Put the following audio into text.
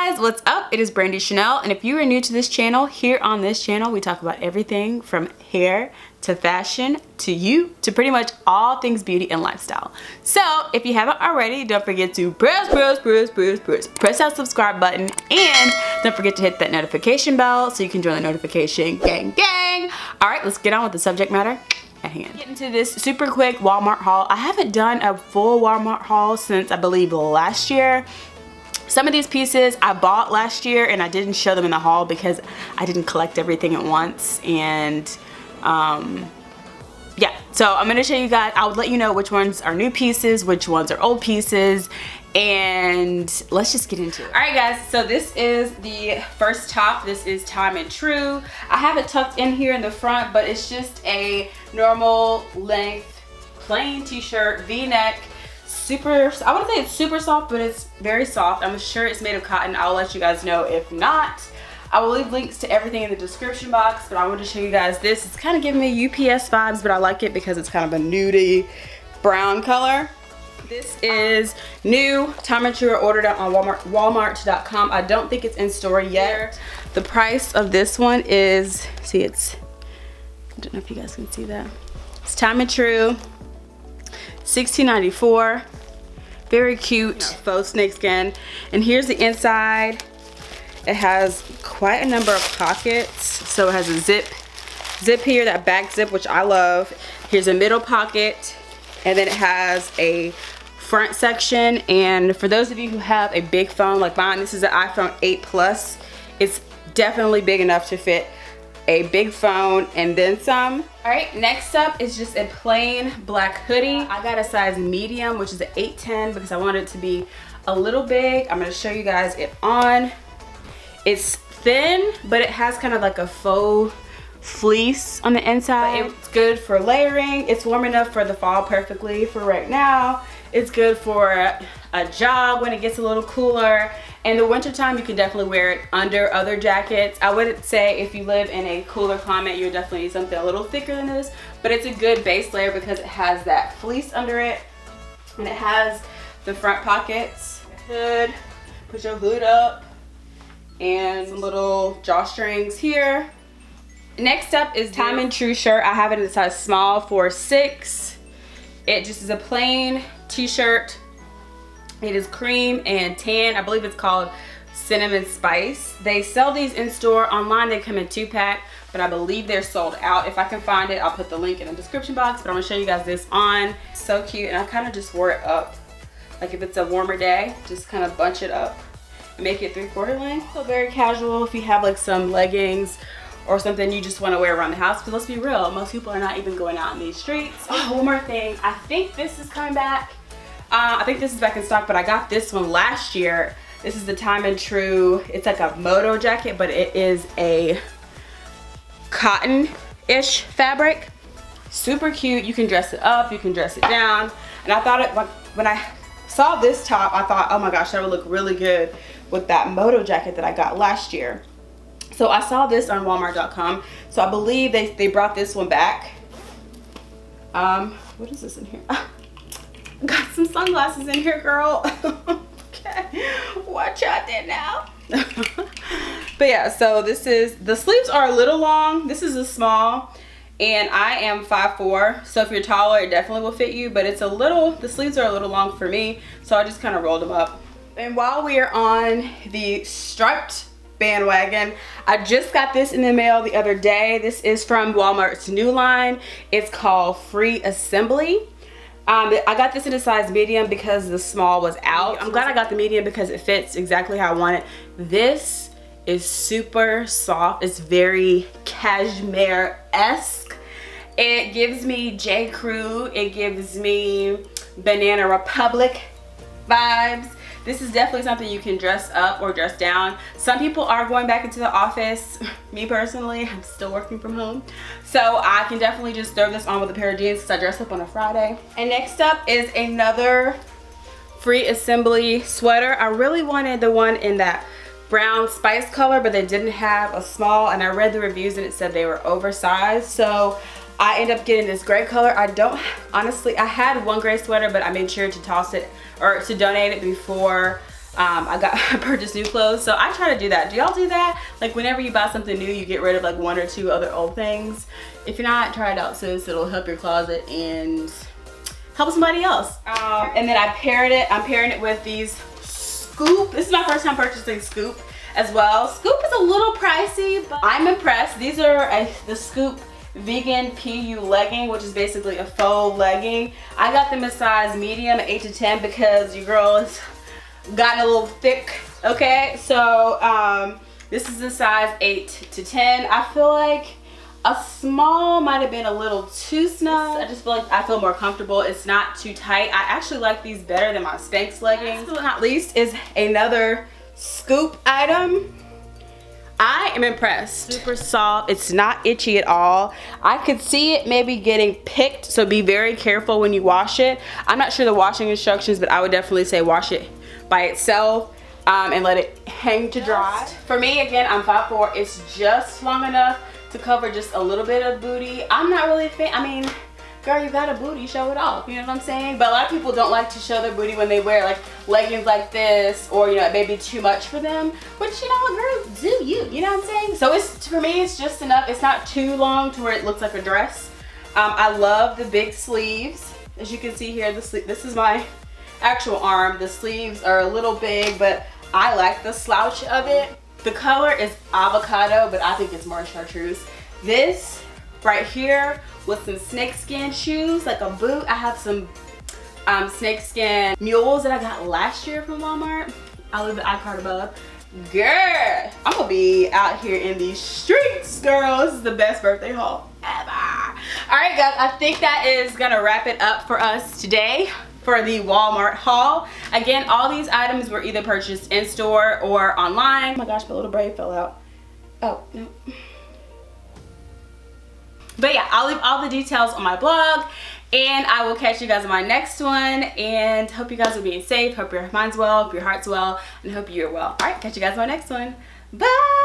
guys, what's up? It is Brandychanell, and if you are new to this channel, here on this channel we talk about everything from hair to fashion to you to pretty much all things beauty and lifestyle. So if you haven't already, don't forget to press that subscribe button, and don't forget to hit that notification bell so you can join the notification gang. All right, let's get on with the subject matter at hand. Get into this super quick Walmart haul. I haven't done a full Walmart haul since I believe last year. Some of these pieces I bought last year and I didn't show them in the haul because I didn't collect everything at once, and yeah, so I'm gonna show you guys. I'll let you know which ones are new pieces, which ones are old pieces, and let's just get into it. All right guys, so this is the first top. This is Time and True. I have it tucked in here in the front, but it's just a normal length plain t-shirt, v-neck. Super, I wouldn't say it's super soft, but it's very soft. I'm sure it's made of cotton. I'll let you guys know if not. I will leave links to everything in the description box, but I wanted to show you guys this. It's kind of giving me UPS vibes, but I like it because it's kind of a nudie brown color. This is new Time and True. I ordered it on Walmart.com. I don't think it's in store yet. The price of this one is, see, it's, I don't know if you guys can see that. It's Time and True. $16.94. Very cute faux snakeskin. And here's the inside. It has quite a number of pockets. So it has a zip here, that back zip, which I love. Here's a middle pocket, and then it has a front section. And for those of you who have a big phone like mine, this is an iPhone 8 Plus. It's definitely big enough to fit a big phone and then some. All right, next up is just a plain black hoodie. I got a size medium, which is an 810, because I want it to be a little big. I'm gonna show you guys it on. It's thin, but it has kind of like a faux fleece on the inside. But it's good for layering. It's warm enough for the fall perfectly for right now. It's good for a jog when it gets a little cooler. In the winter time, you can definitely wear it under other jackets. I would say if you live in a cooler climate, you definitely need something a little thicker than this, but it's a good base layer because it has that fleece under it, and it has the front pockets. Hood, put your hood up, and some little drawstrings here. Next up is Time and True shirt. I have it in a size small for 6. It just is a plain t-shirt. It is cream and tan. I believe it's called Cinnamon Spice. They sell these in store. Online they come in 2-pack, but I believe they're sold out. If I can find it, I'll put the link in the description box, but I'm gonna show you guys this on. So cute, and I kind of just wore it up. Like if it's a warmer day, just kind of bunch it up and make it 3/4 length. So very casual if you have like some leggings or something you just want to wear around the house, because let's be real, most people are not even going out in these streets. Oh, one more thing, I think this is coming back. I think this is back in stock, but I got this one last year. This is the Time and True. It's like a moto jacket, but it is a cotton-ish fabric. Super cute. You can dress it up, you can dress it down. And I thought when I saw this top, I thought, oh my gosh, that would look really good with that moto jacket that I got last year. So I saw this on Walmart.com. So I believe they brought this one back. What is this in here? Got some sunglasses in here, girl. Okay, watch out there now. But yeah, so this is, the sleeves are a little long. This is a small, and I am 5'4", so if you're taller, it definitely will fit you, but it's a little, the sleeves are a little long for me, so I just kind of rolled them up. And while we are on the striped bandwagon, I just got this in the mail the other day. This is from Walmart's new line. It's called Free Assembly. I got this in a size medium because the small was out. I'm glad I got the medium because it fits exactly how I want it. This is super soft. It's very cashmere-esque. It gives me J. Crew. It gives me Banana Republic vibes. This is definitely something you can dress up or dress down. Some people are going back into the office. Me personally, I'm still working from home. So I can definitely just throw this on with a pair of jeans because I dress up on a Friday. And next up is another Free Assembly sweater. I really wanted the one in that brown spice color, but they didn't have a small, and I read the reviews and it said they were oversized. So I ended up getting this gray color. I don't, honestly, I had one gray sweater, but I made sure to toss it or to donate it before I purchased new clothes, so I try to do that. Do y'all do that? Like whenever you buy something new, you get rid of like 1 or 2 other old things. If you're not, try it out, sis. It'll help your closet and help somebody else. And then I'm pairing it with these Scoop. This is my first time purchasing Scoop as well. Scoop is a little pricey, but I'm impressed. These are the Scoop vegan PU legging, which is basically a faux legging. I got them in size medium, 8 to 10, because your girl has gotten a little thick. Okay, so this is a size 8 to 10. I feel like a small might have been a little too snug. I just feel like I feel more comfortable. It's not too tight. I actually like these better than my Spanx leggings. Last but not least is another Scoop item. I am impressed. Super soft. It's not itchy at all. I could see it maybe getting picked, so be very careful when you wash it. I'm not sure the washing instructions, but I would definitely say wash it by itself and let it hang to dry. For me, again, I'm 5'4". It's just long enough to cover just a little bit of booty. I'm not really a fan. I mean, girl, you got a booty, show it off. You know what I'm saying? But a lot of people don't like to show their booty when they wear like leggings like this, or you know, it may be too much for them. Which, you know what, girl, do you? You know what I'm saying? So it's, for me, it's just enough. It's not too long to where it looks like a dress. I love the big sleeves. As you can see here, the sleeve. This is my actual arm. The sleeves are a little big, but I like the slouch of it. The color is avocado, but I think it's more chartreuse. This right here with some snakeskin shoes, like a boot. I have some snakeskin mules that I got last year from Walmart. I'll leave the iCard above. Girl, I'm gonna be out here in these streets, girl. This is the best birthday haul ever. All right, guys, I think that is gonna wrap it up for us today for the Walmart haul. Again, all these items were either purchased in store or online. Oh my gosh, my little braid fell out. Oh, no. But yeah, I'll leave all the details on my blog, and I will catch you guys on my next one, and hope you guys are being safe, hope your mind's well, hope your heart's well, and hope you're well. All right, catch you guys on my next one. Bye!